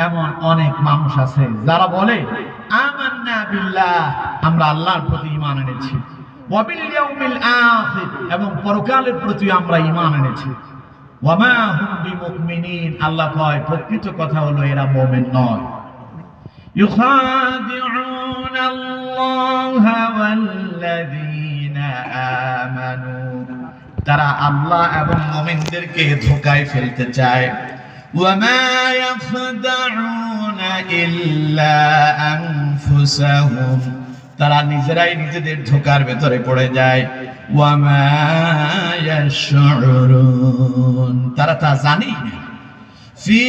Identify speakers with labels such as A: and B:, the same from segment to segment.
A: এমন অনেক মানুষ আছে যারা বলে আমান্না বিল্লাহ, আমরা আল্লাহর প্রতি ঈমান এনেছি, ওয়া বিল ইয়াউমিল আখির, এবং পরকালের প্রতি আমরা ঈমান এনেছি। ওয়া মা হুম বিমুমিনিন, আল্লাহ কয় প্রকৃত কথা হলো এরা মুমিন নয়। ইউখাদিউনা আল্লাহা ওয়াল্লাযীনা আমানু, তারা আল্লাহ এবং মুমিনদেরকে ধোঁকায় ফেলতে চায়। ওয়া মা ইয়াখদাউনা ইল্লা আনফুসাহুম, তারা নিজেরাই নিজেদের ধোঁকার ভেতরে পড়ে যায়। ওয়া মা ইয়াশউরুন, তারা তা জানেই না। ফি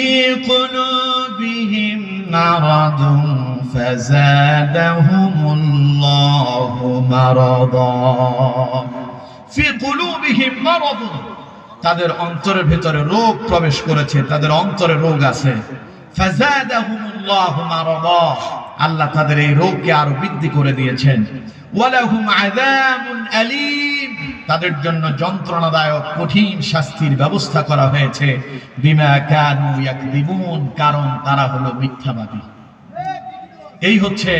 A: কুলুবিহিম মারাদুন ফাযাদাহুমুল্লাহু মারাদা, ফি কুলুবিহিম মারাদুন, তাদের অন্তরের ভিতরে রোগ প্রবেশ করেছে, তাদের অন্তরে রোগ আছে। ফাযাদাহুমুল্লাহু মারাদা, আল্লাহ তাদের এই রোগকে আরো বৃদ্ধি করে দিয়েছেন। ওয়ালাহুম আযাবুন আলীম, তাদের জন্য যন্ত্রণাদায়ক কঠিন শাস্তির ব্যবস্থা করা হয়েছে। বিমা কানু ইয়াকযিবুন, কারণ তারা হলো মিথ্যাবাদী। এই হচ্ছে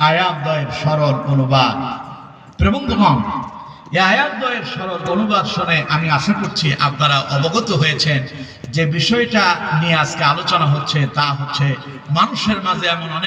A: আয়াতদ্বয়ের সরল অনুবাদ। প্রবন্ধগণ, এই আয়াতদ্বয়ের সরল অনুবাদ শুনে আমি আশা করছি আপনারা অবগত হয়েছেন যে বিষয়টা নিয়ে আজকে আলোচনা হচ্ছে তা হচ্ছে মানুষের মাঝে এমন অনেক